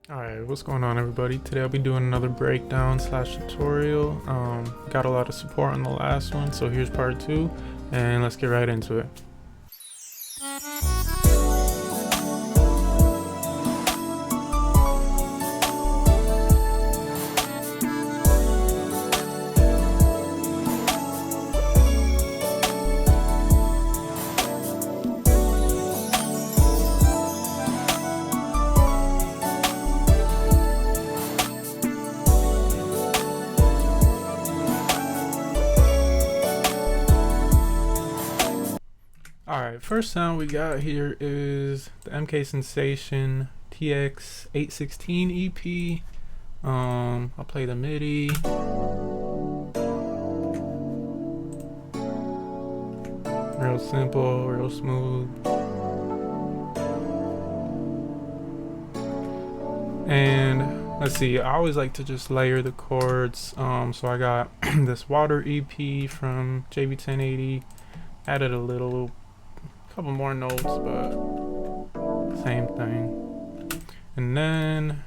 Alright, what's going on everybody? Today I'll be doing another breakdown slash tutorial. Got a lot of support on the last one, so here's part 2, and let's get right into it. Alright, first sound we got here is the MK Sensation TX816 EP. I'll play the MIDI. Real simple, real smooth. And let's see, I always like to just layer the chords. So I got this Water EP from JB1080. Added a couple more notes, but same thing. And then,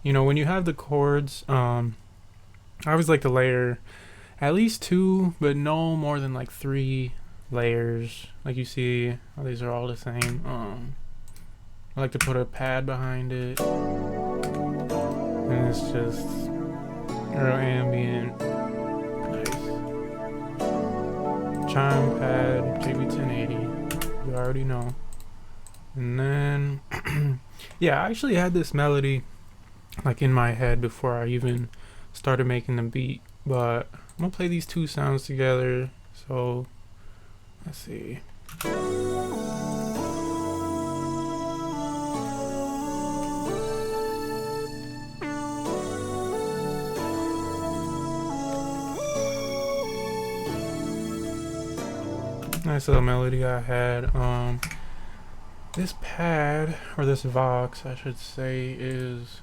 when you have the chords, I always like to layer at least 2, but no more than like 3 layers. Like you see, these are all the same. I like to put a pad behind it, and it's just real ambient, nice. Chime pad, JB1080. You already know. And then yeah, I actually had this melody like in my head before I even started making the beat, but I'm gonna play these 2 sounds together. So let's see. Nice little melody I had. This pad, or this Vox I should say, is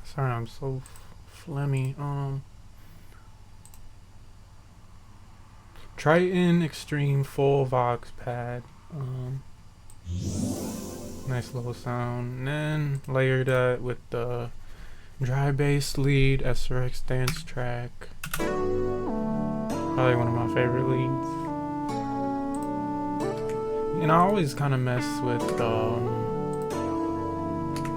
sorry, I'm so phlegmy. Triton Extreme Full Vox pad. Nice little sound. And then layer that with the dry bass lead SRX dance track. Probably one of my favorite leads. I always kind of mess with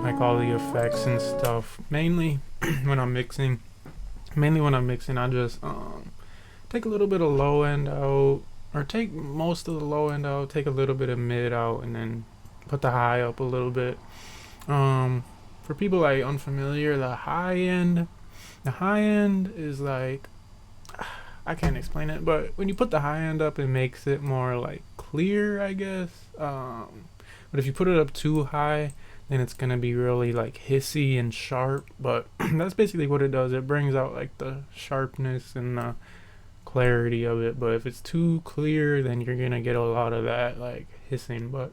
like all the effects and stuff. Mainly when I'm mixing. I just take a little bit of low end out, or take most of the low end out, take a little bit of mid out, and then put the high up a little bit. For people like unfamiliar, the high end is like, I can't explain it, but when you put the high end up, it makes it more like clear, I guess. But if you put it up too high, then it's gonna be really like hissy and sharp. But that's basically what it does. It brings out like the sharpness and the clarity of it. But if it's too clear, then you're gonna get a lot of that like hissing. But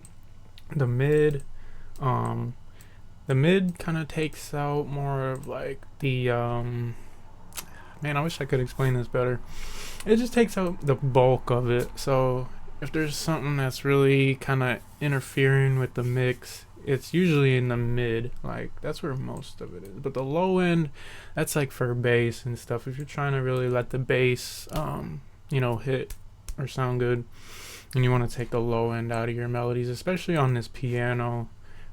the mid kind of takes out more of like the man, I wish I could explain this better. It just takes out the bulk of it. So if there's something that's really kind of interfering with the mix, it's usually in the mid. Like, that's where most of it is. But the low end, that's like for bass and stuff. If you're trying to really let the bass hit or sound good, and you want to take the low end out of your melodies, especially on this piano.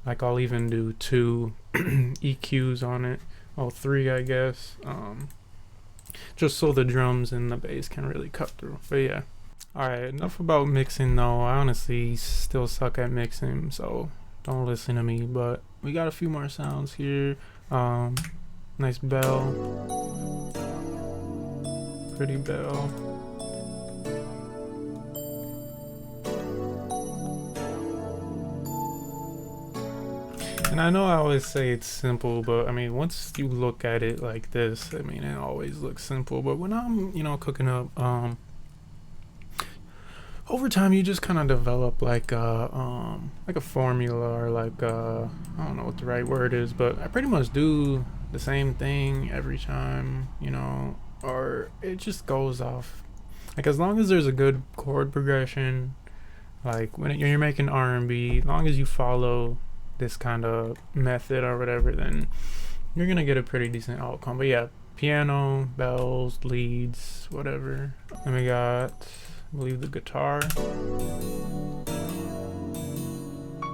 Like, I'll even do 2 EQs on it. Well, 3, I guess. Just so the drums and the bass can really cut through. But yeah. Alright, enough about mixing though. I honestly still suck at mixing, so don't listen to me. But we got a few more sounds here. Nice bell. Pretty bell. And I know I always say it's simple, but I mean, once you look at it like this, I mean, it always looks simple. But when I'm, cooking up, over time you just kind of develop like a formula, or like I don't know what the right word is, but I pretty much do the same thing every time, or it just goes off. Like, as long as there's a good chord progression, like when you're making R&B, as long as you follow this kind of method or whatever, then you're gonna get a pretty decent outcome. But yeah, piano, bells, leads, whatever. And we got, I believe, the guitar.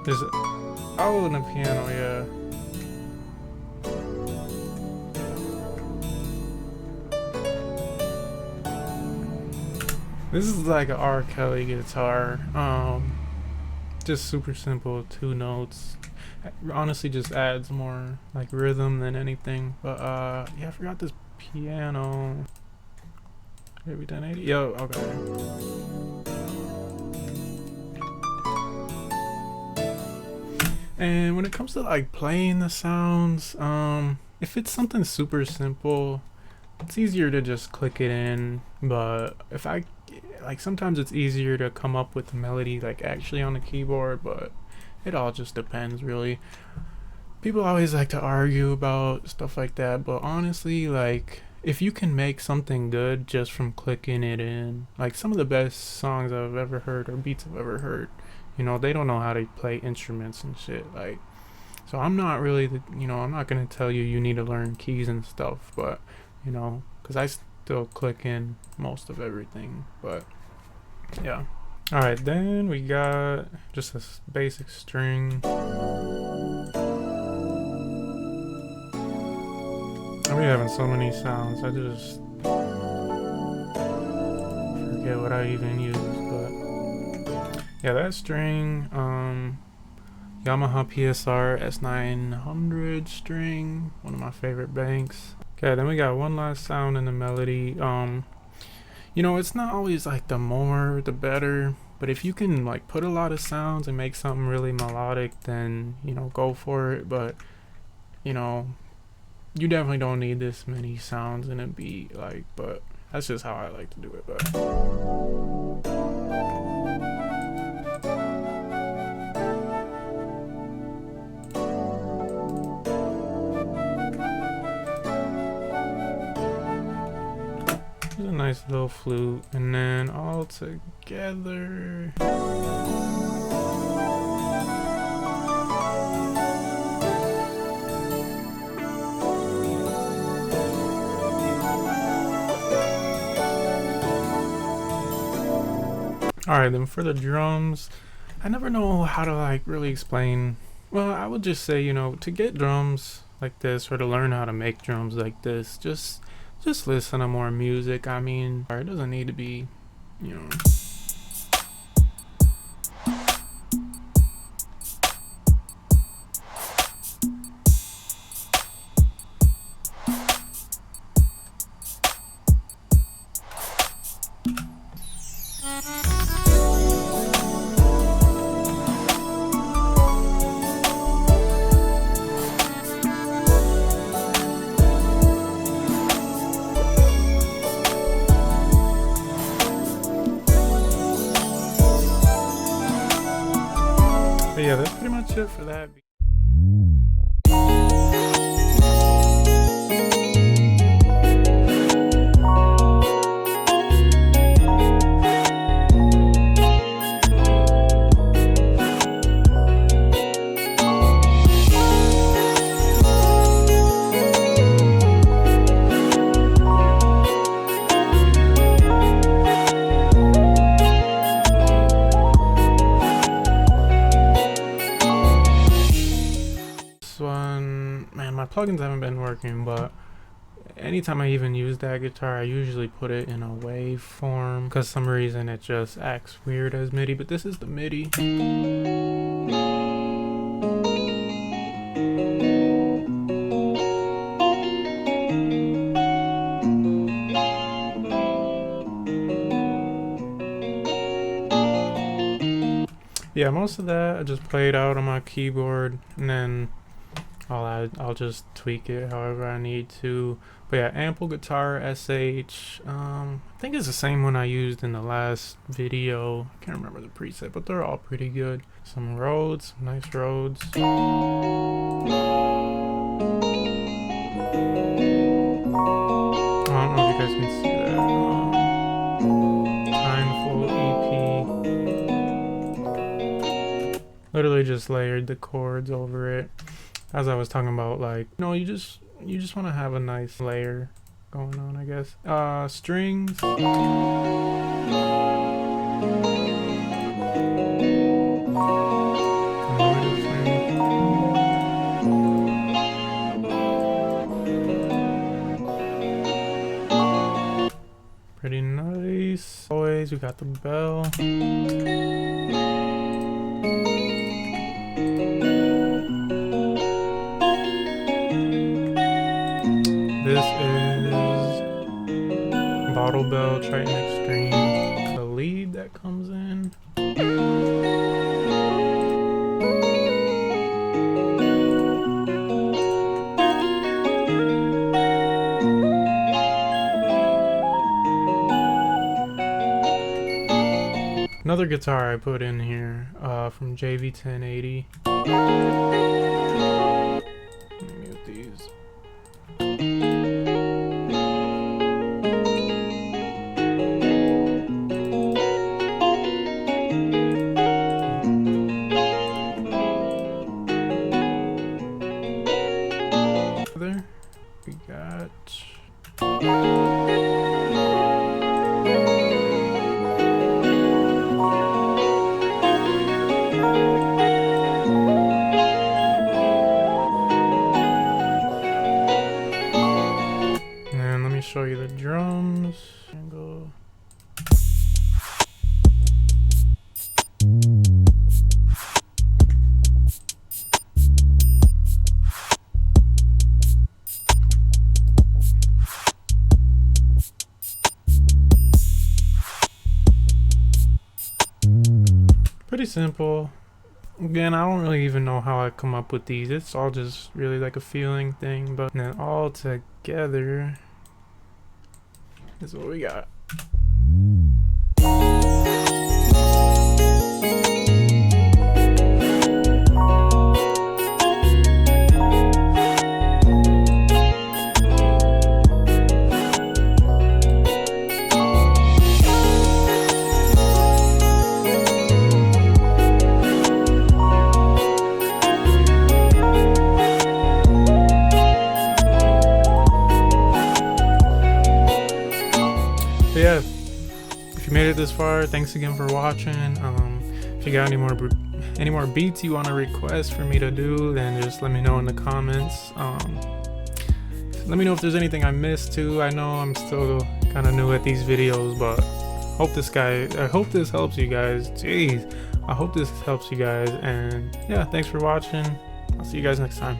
There's oh, and the piano, yeah. This is like an R. Kelly guitar. Just super simple, 2 notes. Honestly, just adds more like rhythm than anything. But yeah, I forgot this piano. Maybe 1080. Yo, okay. And when it comes to like playing the sounds, if it's something super simple, it's easier to just click it in. But if I like, sometimes it's easier to come up with the melody like actually on the keyboard, but it all just depends really. People always like to argue about stuff like that, but honestly, like, if you can make something good just from clicking it in, like some of the best songs I've ever heard or beats I've ever heard, you know, they don't know how to play instruments and shit. Like, so I'm not really I'm not gonna tell you you need to learn keys and stuff, but you know, because I still click in most of everything. But yeah. All right, then we got just a basic string. I'll be having so many sounds, I just forget what I even use. But yeah, that string, Yamaha PSR S900 string, one of my favorite banks. Okay, then we got one last sound in the melody. You know, it's not always like the more the better, but if you can like put a lot of sounds and make something really melodic, then, you know, go for it. But, you know, you definitely don't need this many sounds in a beat, like, but that's just how I like to do it. But there's a nice little flute, and then all together. Alright, then for the drums, I never know how to like really explain. Well, I would just say, you know, to get drums like this or to learn how to make drums like this, just listen to more music. I mean, it doesn't need to be, you know. But yeah, that's pretty much it for that. Man, my plugins haven't been working, but anytime I even use that guitar, I usually put it in a waveform because some reason it just acts weird as MIDI. But this is the MIDI. Yeah, most of that I just played out on my keyboard, and then I'll just tweak it however I need to. But yeah, Ample Guitar SH. I think it's the same one I used in the last video. I can't remember the preset, but they're all pretty good. Some Rhodes, nice Rhodes. I don't know if you guys can see that. Timeful EP. Literally literally just layered the chords over it, as I was talking about. Like, you know, you just want to have a nice layer going on, I guess. Strings. Pretty nice. Always, we got the bell. This is Bottle Bell Triton Extreme. The lead that comes in. Another guitar I put in here from JV1080. Let me mute these. There we got. And let me show you the drums. And go. Pretty simple. Again, I don't really even know how I come up with these. It's all just really like a feeling thing, but then all together is what we got. But yeah, if you made it this far, thanks again for watching. If you got any more beats you want to request for me to do, then just let me know in the comments. Let me know if there's anything I missed too. I know I'm still kind of new at these videos, but I hope this helps you guys. Jeez, I hope this helps you guys. And yeah, thanks for watching. I'll see you guys next time.